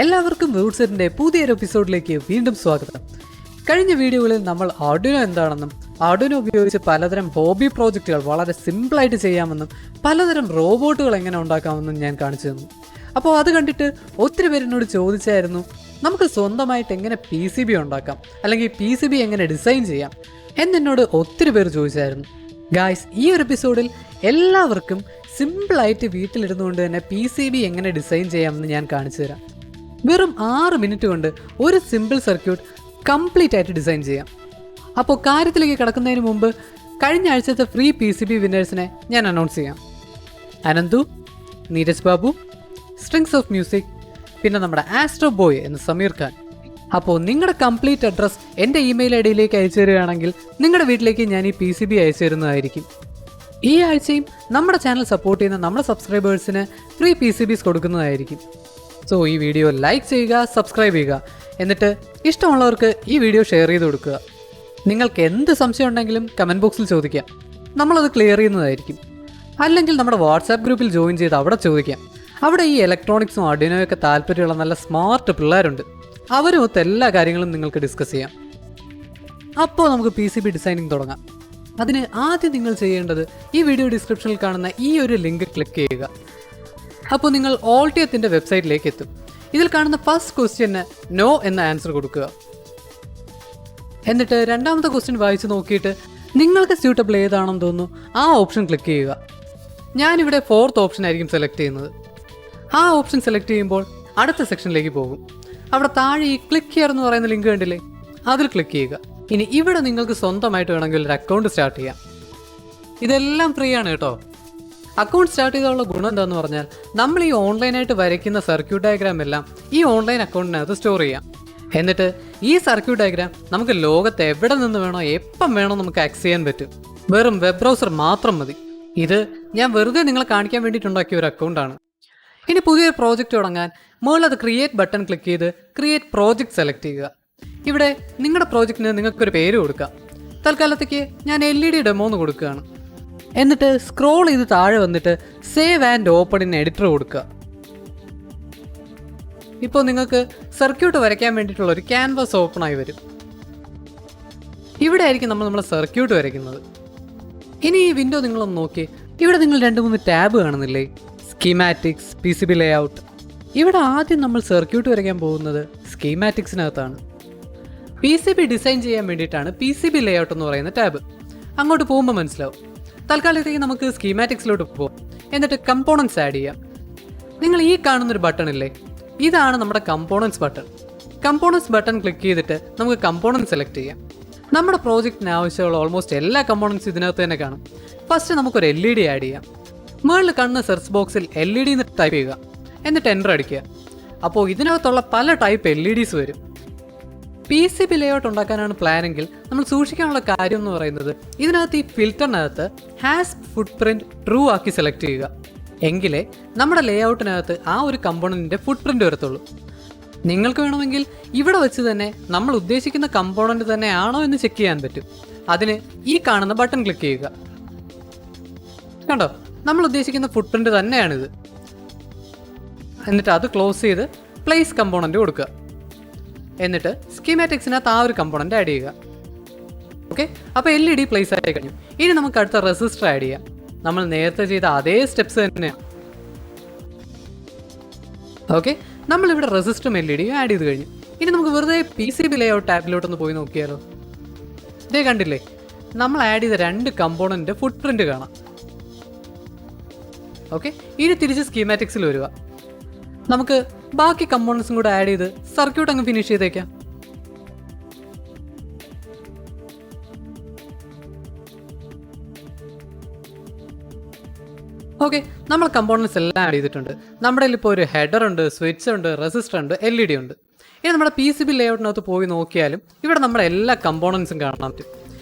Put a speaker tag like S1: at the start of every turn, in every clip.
S1: എല്ലാവർക്കും റൂട്ട്സെറ്റിൻ്റെ പുതിയൊരു എപ്പിസോഡിലേക്ക് വീണ്ടും സ്വാഗതം. കഴിഞ്ഞ വീഡിയോകളിൽ നമ്മൾ ആർഡിനോ എന്താണെന്നും ആർഡിനോ ഉപയോഗിച്ച് പലതരം ഹോബി പ്രോജക്റ്റുകൾ വളരെ സിമ്പിളായിട്ട് ചെയ്യാമെന്നും പലതരം റോബോട്ടുകൾ എങ്ങനെ ഉണ്ടാക്കാമെന്നും ഞാൻ കാണിച്ചു തന്നു. അപ്പോൾ അത് കണ്ടിട്ട് ഒത്തിരി പേരെന്നോട് ചോദിച്ചായിരുന്നു, നമുക്ക് സ്വന്തമായിട്ട് എങ്ങനെ PCB ഉണ്ടാക്കാം, അല്ലെങ്കിൽ PCB എങ്ങനെ ഡിസൈൻ ചെയ്യാം എന്നോട് ഒത്തിരി പേര് ചോദിച്ചായിരുന്നു. ഗായ്സ്, ഈ ഒരു എപ്പിസോഡിൽ എല്ലാവർക്കും സിമ്പിളായിട്ട് വീട്ടിലിരുന്നുകൊണ്ട് തന്നെ PCB എങ്ങനെ ഡിസൈൻ ചെയ്യാമെന്ന് ഞാൻ കാണിച്ചു തരാം. വെറും 6 മിനിറ്റ് കൊണ്ട് ഒരു സിമ്പിൾ സർക്യൂട്ട് കംപ്ലീറ്റ് ആയിട്ട് ഡിസൈൻ ചെയ്യാം. അപ്പോൾ കാര്യത്തിലേക്ക് കിടക്കുന്നതിന് മുമ്പ് കഴിഞ്ഞ ആഴ്ചത്തെ ഫ്രീ PCB വിന്നേഴ്സിനെ ഞാൻ അനൗൺസ് ചെയ്യാം. Ananthu, Neeraj Babu, strings of music, പിന്നെ നമ്മുടെ ആസ്ട്രോ ബോയ് എന്ന സമീർ ഖാൻ. അപ്പോൾ നിങ്ങളുടെ കംപ്ലീറ്റ് അഡ്രസ്സ് എൻ്റെ ഇമെയിൽ ID യിലേക്ക് അയച്ചു തരികയാണെങ്കിൽ നിങ്ങളുടെ വീട്ടിലേക്ക് ഞാൻ ഈ PCB അയച്ചു തരുന്നതായിരിക്കും. ഈ ആഴ്ചയും നമ്മുടെ ചാനൽ സപ്പോർട്ട് ചെയ്യുന്ന നമ്മുടെ സബ്സ്ക്രൈബേഴ്സിന് ഫ്രീ PCBs കൊടുക്കുന്നതായിരിക്കും. സോ ഈ വീഡിയോ ലൈക്ക് ചെയ്യുക, സബ്സ്ക്രൈബ് ചെയ്യുക, എന്നിട്ട് ഇഷ്ടമുള്ളവർക്ക് ഈ വീഡിയോ ഷെയർ ചെയ്ത് കൊടുക്കുക. നിങ്ങൾക്ക് എന്ത് സംശയം ഉണ്ടെങ്കിലും കമൻറ്റ് ബോക്സിൽ ചോദിക്കാം, നമ്മളത് ക്ലിയർ ചെയ്യുന്നതായിരിക്കും. അല്ലെങ്കിൽ നമ്മുടെ വാട്സാപ്പ് ഗ്രൂപ്പിൽ ജോയിൻ ചെയ്ത് അവിടെ ചോദിക്കാം. അവിടെ ഈ ഇലക്ട്രോണിക്സും ആർഡിനോയൊക്കെ താല്പര്യമുള്ള നല്ല സ്മാർട്ട് പിള്ളേരുണ്ട്. അവരുമൊത്ത് എല്ലാ കാര്യങ്ങളും നിങ്ങൾക്ക് ഡിസ്കസ് ചെയ്യാം. അപ്പോൾ നമുക്ക് PCB ഡിസൈനിങ് തുടങ്ങാം. അതിന് ആദ്യം നിങ്ങൾ ചെയ്യേണ്ടത് ഈ വീഡിയോ ഡിസ്ക്രിപ്ഷനിൽ കാണുന്ന ഈ ഒരു ലിങ്ക് ക്ലിക്ക് ചെയ്യുക. അപ്പോൾ നിങ്ങൾ ഓൾട്ടിയത്തിൻ്റെ വെബ്സൈറ്റിലേക്ക് എത്തും. ഇതിൽ കാണുന്ന ഫസ്റ്റ് ക്വസ്റ്റ്യന് നോ എന്ന ആൻസർ കൊടുക്കുക. എന്നിട്ട് രണ്ടാമത്തെ ക്വസ്റ്റ്യൻ വായിച്ച് നോക്കിയിട്ട് നിങ്ങൾക്ക് സ്യൂട്ടബിൾ ഏതാണെന്ന് തോന്നുന്നു ആ ഓപ്ഷൻ ക്ലിക്ക് ചെയ്യുക. ഞാനിവിടെ 4th ഓപ്ഷൻ ആയിരിക്കും സെലക്ട് ചെയ്യുന്നത്. ആ ഓപ്ഷൻ സെലക്ട് ചെയ്യുമ്പോൾ അടുത്ത സെക്ഷനിലേക്ക് പോകും. അവിടെ താഴെ ഈ ക്ലിക്ക് ഹിയർ എന്ന് പറയുന്ന ലിങ്ക് കണ്ടില്ലേ, അതിൽ ക്ലിക്ക് ചെയ്യുക. ഇനി ഇവിടെ നിങ്ങൾക്ക് സ്വന്തമായിട്ട് വേണമെങ്കിൽ ഒരു അക്കൗണ്ട് സ്റ്റാർട്ട് ചെയ്യാം. ഇതെല്ലാം ഫ്രീ ആണ് കേട്ടോ. അക്കൗണ്ട് സ്റ്റാർട്ട് ചെയ്താലുള്ള ഗുണം എന്താണെന്ന് പറഞ്ഞാൽ, നമ്മൾ ഈ ഓൺലൈനായിട്ട് വരയ്ക്കുന്ന സർക്യൂട്ട് ഡയഗ്രാം എല്ലാം ഈ ഓൺലൈൻ അക്കൗണ്ടിനകത്ത് സ്റ്റോർ ചെയ്യാം. എന്നിട്ട് ഈ സർക്യൂട്ട് ഡയഗ്രാം നമുക്ക് ലോകത്ത് എവിടെ നിന്ന് വേണോ എപ്പം വേണോ നമുക്ക് ആക്സസ് ചെയ്യാൻ പറ്റും. വെറും വെബ് ബ്രൗസർ മാത്രം മതി. ഇത് ഞാൻ വെറുതെ നിങ്ങളെ കാണിക്കാൻ വേണ്ടിയിട്ടുണ്ടാക്കിയ ഒരു അക്കൗണ്ടാണ്. ഇനി പുതിയൊരു പ്രോജക്റ്റ് തുടങ്ങാൻ മുകളിൽ അത് ക്രിയേറ്റ് ബട്ടൺ ക്ലിക്ക് ചെയ്ത് ക്രിയേറ്റ് പ്രോജക്റ്റ് സെലക്ട് ചെയ്യുക. ഇവിടെ നിങ്ങളുടെ പ്രോജക്റ്റിന് നിങ്ങൾക്കൊരു പേര് കൊടുക്കാം. തൽക്കാലത്തേക്ക് ഞാൻ LED ഡെമോ എന്ന് കൊടുക്കുകയാണ്. എന്നിട്ട് സ്ക്രോൾ ചെയ്ത് താഴെ വന്നിട്ട് save and open in editor കൊടുക്കുക. ഇപ്പോൾ നിങ്ങൾക്ക് സർക്യൂട്ട് വരയ്ക്കാൻ വേണ്ടിയിട്ടുള്ള ഒരു ക്യാൻവാസ് ഓപ്പൺ ആയി വരും. ഇവിടെ ആയിരിക്കും നമ്മുടെ സർക്യൂട്ട് വരയ്ക്കുന്നത്. ഇനി ഈ വിൻഡോ നിങ്ങളൊന്ന് നോക്കി, ഇവിടെ നിങ്ങൾ 2-3 ടാബ് കാണുന്നില്ലേ? Schematics, PCB layout. ഇവിടെ ആദ്യം നമ്മൾ സർക്യൂട്ട് വരയ്ക്കാൻ പോകുന്നത് സ്കീമാറ്റിക്സിനകത്താണ്. PCB ഡിസൈൻ ചെയ്യാൻ വേണ്ടിയിട്ടാണ് PCB ലേഔട്ട് എന്ന് പറയുന്ന ടാബ്. അങ്ങോട്ട് പോകുമ്പോൾ മനസ്സിലാവും. തൽക്കാലത്തേക്ക് നമുക്ക് സ്കീമാറ്റിക്സിലോട്ട് പോകാം. എന്നിട്ട് കമ്പോണൻസ് ആഡ് ചെയ്യാം. നിങ്ങൾ ഈ കാണുന്നൊരു ബട്ടൺ ഇല്ലേ, ഇതാണ് നമ്മുടെ components button. Components button click ചെയ്തിട്ട് നമുക്ക് കമ്പോണൻസ് സെലക്ട് ചെയ്യാം. നമ്മുടെ പ്രോജക്റ്റിന് ആവശ്യമുള്ള ഓൾമോസ്റ്റ് എല്ലാ കമ്പോണൻസും ഇതിനകത്ത് തന്നെ കാണും. ഫസ്റ്റ് നമുക്കൊരു LED ആഡ് ചെയ്യാം. മുകളിൽ കാണുന്ന സെർച്ച് ബോക്സിൽ LED എന്ന് ടൈപ്പ് ചെയ്യുക. എന്നിട്ട് എൻ്റർ അടിക്കുക. അപ്പോൾ ഇതിനകത്തുള്ള പല ടൈപ്പ് LEDs വരും. PCB ലേഔട്ട് ഉണ്ടാക്കാനാണ് പ്ലാനെങ്കിൽ നമ്മൾ സൂക്ഷിക്കാനുള്ള കാര്യം എന്ന് പറയുന്നത്, ഇതിനകത്ത് ഈ ഫിൽറ്ററിനകത്ത് ഹാസ് ഫുട് പ്രിൻറ്റ് ട്രൂ ആക്കി സെലക്ട് ചെയ്യുക. എങ്കിലേ നമ്മുടെ ലേഔട്ടിനകത്ത് ആ ഒരു കമ്പോണൻറ്റിൻ്റെ ഫുട് പ്രിൻറ്റ് വരത്തുള്ളൂ. നിങ്ങൾക്ക് വേണമെങ്കിൽ ഇവിടെ വെച്ച് തന്നെ നമ്മൾ ഉദ്ദേശിക്കുന്ന കമ്പോണൻറ്റ് തന്നെ ആണോ എന്ന് ചെക്ക് ചെയ്യാൻ പറ്റും. അതിന് ഈ കാണുന്ന ബട്ടൺ ക്ലിക്ക് ചെയ്യുക. കണ്ടോ, നമ്മൾ ഉദ്ദേശിക്കുന്ന ഫുട് പ്രിൻറ്റ് തന്നെയാണിത്. എന്നിട്ട് അത് ക്ലോസ് ചെയ്ത് പ്ലേസ് കമ്പോണൻറ്റ് കൊടുക്കുക. എന്നിട്ട് സ്കീമാറ്റിക്സിനകത്ത് ആ ഒരു കമ്പോണൻറ്റ് ആഡ് ചെയ്യുക. ഓക്കെ, അപ്പോൾ LED പ്ലേസ് ആയി കഴിഞ്ഞു. ഇനി നമുക്ക് അടുത്ത റെസിസ്റ്റർ ആഡ് ചെയ്യാം. നമ്മൾ നേരത്തെ ചെയ്ത അതേ സ്റ്റെപ്സ് തന്നെയാണ്. ഓക്കെ, നമ്മളിവിടെ റെസിസ്റ്ററും LED ആഡ് ചെയ്ത് കഴിഞ്ഞു. ഇനി നമുക്ക് വെറുതെ PCB ലേഔട്ട് ടാബിലോട്ടൊന്ന് പോയി നോക്കിയാലോ. ഇതേ കണ്ടില്ലേ, നമ്മൾ ആഡ് ചെയ്ത 2 കമ്പോണൻറ്റ് ഫുട് പ്രിൻറ്റ് കാണാം. ഓക്കെ, ഇനി തിരിച്ച് സ്കീമാറ്റിക്സിൽ വരിക. നമുക്ക് ബാക്കി കമ്പോണൻസും കൂടെ ആഡ് ചെയ്ത് സർക്യൂട്ട് അങ്ങ് ഫിനിഷ് ചെയ്തേക്കാം. ഓക്കെ, നമ്മൾ കമ്പോണൻസ് എല്ലാം ആഡ് ചെയ്തിട്ടുണ്ട്. നമ്മുടെ ഇപ്പോൾ ഒരു ഹെഡർ ഉണ്ട്, സ്വിച്ച് ഉണ്ട്, റെസിസ്റ്റർ ഉണ്ട്, LED ഉണ്ട്. ഇനി നമ്മുടെ PCB ലേഔട്ടിനകത്ത് പോയി നോക്കിയാലും ഇവിടെ നമ്മുടെ എല്ലാ കമ്പോണൻസും കാണാൻ പറ്റും.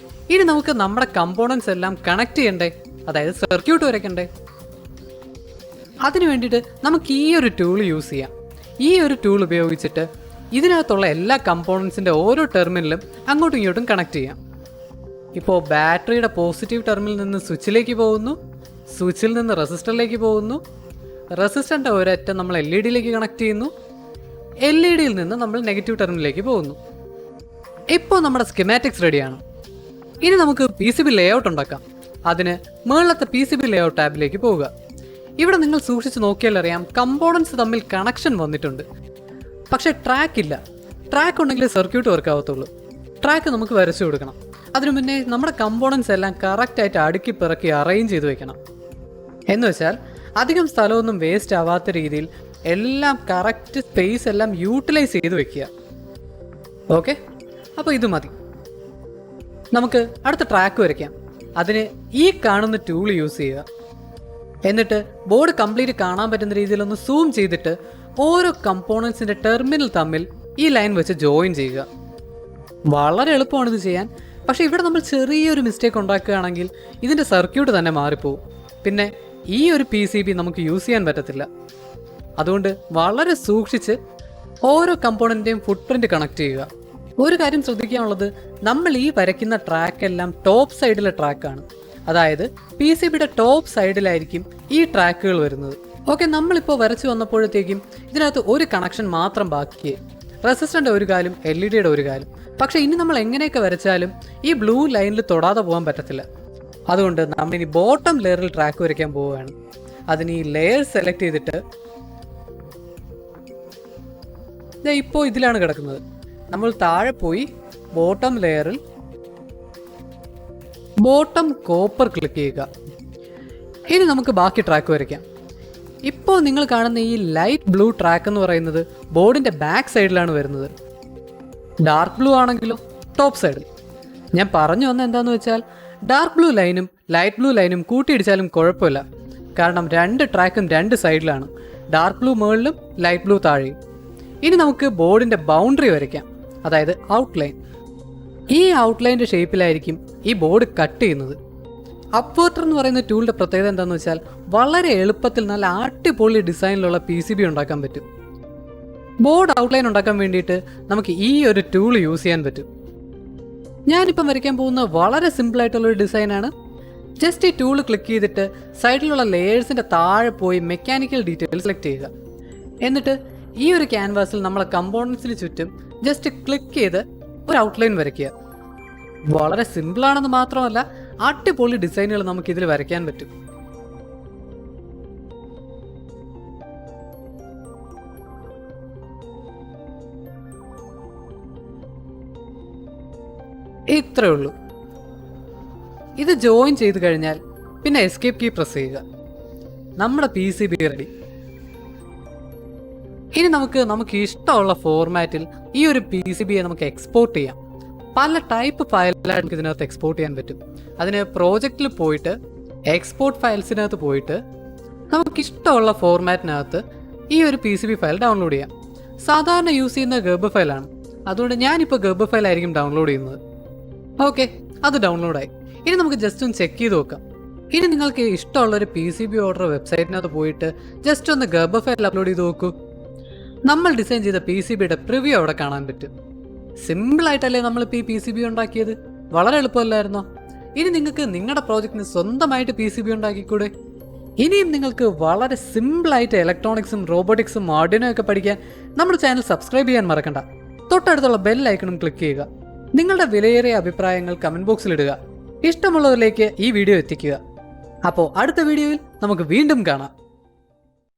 S1: ഇനി നമുക്ക് നമ്മുടെ കമ്പോണൻസ് എല്ലാം കണക്ട് ചെയ്യണ്ടേ, അതായത് സർക്യൂട്ട് വരയ്ക്കണ്ടേ. അതിന് വേണ്ടിയിട്ട് നമുക്ക് ഈ ഒരു ടൂൾ യൂസ് ചെയ്യാം. ഈ ഒരു ടൂൾ ഉപയോഗിച്ചിട്ട് ഇതിനകത്തുള്ള എല്ലാ കമ്പോണൻസിൻ്റെ ഓരോ ടെർമിനലും അങ്ങോട്ടും ഇങ്ങോട്ടും കണക്ട് ചെയ്യാം. ഇപ്പോൾ ബാറ്ററിയുടെ പോസിറ്റീവ് ടെർമിനൽ നിന്ന് സ്വിച്ചിലേക്ക് പോകുന്നു, സ്വിച്ചിൽ നിന്ന് റെസിസ്റ്ററിലേക്ക് പോകുന്നു, റെസിസ്റ്ററിൻ്റെ ഒരറ്റം നമ്മൾ LED യിലേക്ക് കണക്ട് ചെയ്യുന്നു, LED-യിൽ നിന്ന് നമ്മൾ നെഗറ്റീവ് ടെർമിനലിലേക്ക് പോകുന്നു. ഇപ്പോൾ നമ്മുടെ സ്കീമാറ്റിക്സ് റെഡിയാണ്. ഇനി നമുക്ക് PCB ലേഔട്ട് ഉണ്ടാക്കാം. അതിന് മുകളിലത്തെ PCB ലേഔട്ട് ടാബിലേക്ക് പോവുക. ഇവിടെ നിങ്ങൾ സൂക്ഷിച്ച് നോക്കിയാൽ അറിയാം, കമ്പോണൻസ് തമ്മിൽ കണക്ഷൻ വന്നിട്ടുണ്ട്. പക്ഷേ ട്രാക്ക് ഇല്ല. ട്രാക്ക് ഉണ്ടെങ്കിൽ സർക്യൂട്ട് വർക്ക് ആവത്തുള്ളൂ. ട്രാക്ക് നമുക്ക് വരച്ചു കൊടുക്കണം. അതിനു മുന്നേ നമ്മുടെ കമ്പോണൻസ് എല്ലാം കറക്റ്റായിട്ട് അടുക്കി പിറക്കി അറേഞ്ച് ചെയ്ത് വെക്കണം. എന്ന് വെച്ചാൽ അധികം സ്ഥലമൊന്നും വേസ്റ്റ് ആവാത്ത രീതിയിൽ എല്ലാം കറക്റ്റ് സ്പേസ് എല്ലാം യൂട്ടിലൈസ് ചെയ്ത് വെക്കുക. ഓക്കെ, അപ്പോൾ ഇത് മതി. നമുക്ക് അടുത്ത ട്രാക്ക് വരയ്ക്കാം. അതിന് ഈ കാണുന്ന ടൂൾ യൂസ് ചെയ്യുക. എന്നിട്ട് ബോർഡ് കംപ്ലീറ്റ് കാണാൻ പറ്റുന്ന രീതിയിലൊന്ന് സൂം ചെയ്തിട്ട് ഓരോ കമ്പോണൻസിൻ്റെ ടെർമിനൽ തമ്മിൽ ഈ ലൈൻ വെച്ച് ജോയിൻ ചെയ്യുക. വളരെ എളുപ്പമാണ് ഇത് ചെയ്യാൻ. പക്ഷേ ഇവിടെ നമ്മൾ ചെറിയൊരു മിസ്റ്റേക്ക് ഉണ്ടാക്കുകയാണെങ്കിൽ ഇതിൻ്റെ സർക്യൂട്ട് തന്നെ മാറിപ്പോവും. പിന്നെ ഈ ഒരു PCB നമുക്ക് യൂസ് ചെയ്യാൻ പറ്റത്തില്ല. അതുകൊണ്ട് വളരെ സൂക്ഷിച്ച് ഓരോ കമ്പോണൻറ്റിൻ്റെയും ഫുട് പ്രിൻറ്റ് കണക്ട് ചെയ്യുക. ഒരു കാര്യം ശ്രദ്ധിക്കാനുള്ളത്, നമ്മൾ ഈ വരയ്ക്കുന്ന ട്രാക്കെല്ലാം ടോപ്പ് സൈഡിലെ ട്രാക്കാണ്. അതായത് PCBയുടെ ടോപ്പ് സൈഡിലായിരിക്കും ഈ ട്രാക്കുകൾ വരുന്നത്. ഓക്കെ, നമ്മളിപ്പോൾ വരച്ചു വന്നപ്പോഴത്തേക്കും ഇതിനകത്ത് ഒരു കണക്ഷൻ മാത്രം ബാക്കിയായി. റെസിസ്റ്ററിൻ്റെ ഒരു കാലും LED-യുടെ ഒരു കാലും. പക്ഷേ ഇനി നമ്മൾ എങ്ങനെയൊക്കെ വരച്ചാലും ഈ ബ്ലൂ ലൈനിൽ തൊടാതെ പോകാൻ പറ്റത്തില്ല. അതുകൊണ്ട് നമ്മളിനി ബോട്ടം ലെയറിൽ ട്രാക്ക് വരയ്ക്കാൻ പോവുകയാണ്. അതിന് ഈ ലെയർ സെലക്ട് ചെയ്തിട്ട് ഇപ്പോൾ ഇതിലാണ് കിടക്കുന്നത്. നമ്മൾ താഴെ പോയി ബോട്ടം ലെയറിൽ ബോട്ടം കോപ്പർ ക്ലിക്ക് ചെയ്യുക. ഇനി നമുക്ക് ബാക്കി ട്രാക്ക് വരയ്ക്കാം. ഇപ്പോൾ നിങ്ങൾ കാണുന്ന ഈ ലൈറ്റ് ബ്ലൂ ട്രാക്ക് എന്ന് പറയുന്നത് ബോർഡിൻ്റെ ബാക്ക് സൈഡിലാണ് വരുന്നത്. ഡാർക്ക് ബ്ലൂ ആണെങ്കിലോ ടോപ്പ് സൈഡിൽ. ഞാൻ പറഞ്ഞു വന്ന എന്താണെന്ന് വെച്ചാൽ, ഡാർക്ക് ബ്ലൂ ലൈനും ലൈറ്റ് ബ്ലൂ ലൈനും കൂട്ടിയിടിച്ചാലും കുഴപ്പമില്ല. കാരണം രണ്ട് ട്രാക്കും രണ്ട് സൈഡിലാണ്. ഡാർക്ക് ബ്ലൂ മുകളിലും ലൈറ്റ് ബ്ലൂ താഴെയും. ഇനി നമുക്ക് ബോർഡിൻ്റെ ബൗണ്ടറി വരയ്ക്കാം, അതായത് ഔട്ട്ലൈൻ. ഈ ഔട്ട്ലൈൻ്റെ ഷേപ്പിലായിരിക്കും ഈ ബോർഡ് കട്ട് ചെയ്യുന്നത്. അപ്വേർട്ടർ എന്ന് പറയുന്ന ടൂളിൻ്റെ പ്രത്യേകത എന്താണെന്ന് വെച്ചാൽ, വളരെ എളുപ്പത്തിൽ നല്ല അടിപൊളി ഡിസൈനിലുള്ള PCB ഉണ്ടാക്കാൻ പറ്റും. ബോർഡ് ഔട്ട്ലൈൻ ഉണ്ടാക്കാൻ വേണ്ടിയിട്ട് നമുക്ക് ഈ ഒരു ടൂൾ യൂസ് ചെയ്യാൻ പറ്റും. ഞാനിപ്പം വരയ്ക്കാൻ പോകുന്ന വളരെ സിമ്പിളായിട്ടുള്ളൊരു ഡിസൈനാണ്. ജസ്റ്റ് ഈ ടൂൾ ക്ലിക്ക് ചെയ്തിട്ട് സൈഡിലുള്ള ലെയേഴ്സിൻ്റെ താഴെ പോയി മെക്കാനിക്കൽ ഡീറ്റെയിൽ സെലക്ട് ചെയ്യുക. എന്നിട്ട് ഈ ഒരു ക്യാൻവാസിൽ നമ്മളെ കമ്പോണൻസിന് ചുറ്റും ജസ്റ്റ് ക്ലിക്ക് ചെയ്ത് ഒരു ഔട്ട്ലൈൻ വരയ്ക്കുക. വളരെ സിമ്പിളാണെന്ന് മാത്രമല്ല, അടിപൊളി ഡിസൈനുകൾ നമുക്കിതിൽ വരയ്ക്കാൻ പറ്റും. ഇത്രേ ഉള്ളൂ. ഇത് ജോയിൻ ചെയ്ത് കഴിഞ്ഞാൽ പിന്നെ എസ്കേപ്പ് കീ പ്രസ് ചെയ്യുക. നമ്മുടെ PCB റെഡി. ഇനി നമുക്ക് ഇഷ്ടമുള്ള ഫോർമാറ്റിൽ ഈ ഒരു PCBയെ നമുക്ക് എക്സ്പോർട്ട് ചെയ്യാം. പല ടൈപ്പ് ഫയലായിട്ട് നമുക്ക് ഇതിനകത്ത് എക്സ്പോർട്ട് ചെയ്യാൻ പറ്റും. അതിന് പ്രോജക്റ്റിൽ പോയിട്ട് എക്സ്പോർട്ട് ഫയൽസിനകത്ത് പോയിട്ട് നമുക്കിഷ്ടമുള്ള ഫോർമാറ്റിനകത്ത് ഈ ഒരു PCB ഫയൽ ഡൗൺലോഡ് ചെയ്യാം. സാധാരണ യൂസ് ചെയ്യുന്ന ഗർബ് ഫയലാണ്. അതുകൊണ്ട് ഞാനിപ്പോൾ ഗർബ് ഫയലായിരിക്കും ഡൗൺലോഡ് ചെയ്യുന്നത്. ഓക്കെ, അത് ഡൗൺലോഡായി. ഇനി നമുക്ക് ജസ്റ്റ് ഒന്ന് ചെക്ക് ചെയ്ത് നോക്കാം. ഇനി നിങ്ങൾക്ക് ഇഷ്ടമുള്ളൊരു PCB ഓർഡർ വെബ്സൈറ്റിനകത്ത് പോയിട്ട് ജസ്റ്റ് ഒന്ന് ഗർബ് ഫയൽ അപ്ലോഡ് ചെയ്ത് നോക്കൂ. നമ്മൾ ഡിസൈൻ ചെയ്ത PCBയുടെ പ്രിവ്യൂ അവിടെ കാണാൻ പറ്റും. സിമ്പിളായിട്ടല്ലേ നമ്മളിപ്പോൾ ഈ PCB ഉണ്ടാക്കിയത്? വളരെ എളുപ്പമല്ലായിരുന്നോ? ഇനി നിങ്ങൾക്ക് നിങ്ങളുടെ പ്രോജക്റ്റിന് സ്വന്തമായിട്ട് PCB ഉണ്ടാക്കിക്കൂടെ? ഇനിയും നിങ്ങൾക്ക് വളരെ സിമ്പിളായിട്ട് ഇലക്ട്രോണിക്സും റോബോട്ടിക്സും ആർഡിനോ ഒക്കെ പഠിക്കാൻ നമ്മുടെ ചാനൽ സബ്സ്ക്രൈബ് ചെയ്യാൻ മറക്കണ്ട. തൊട്ടടുത്തുള്ള ബെൽ ഐക്കണും ക്ലിക്ക് ചെയ്യുക. നിങ്ങളുടെ വിലയേറിയ അഭിപ്രായങ്ങൾ കമൻറ്റ് ബോക്സിൽ ഇടുക. ഇഷ്ടമുള്ളവരിലേക്ക് ഈ വീഡിയോ എത്തിക്കുക. അപ്പോൾ അടുത്ത വീഡിയോയിൽ നമുക്ക് വീണ്ടും കാണാം.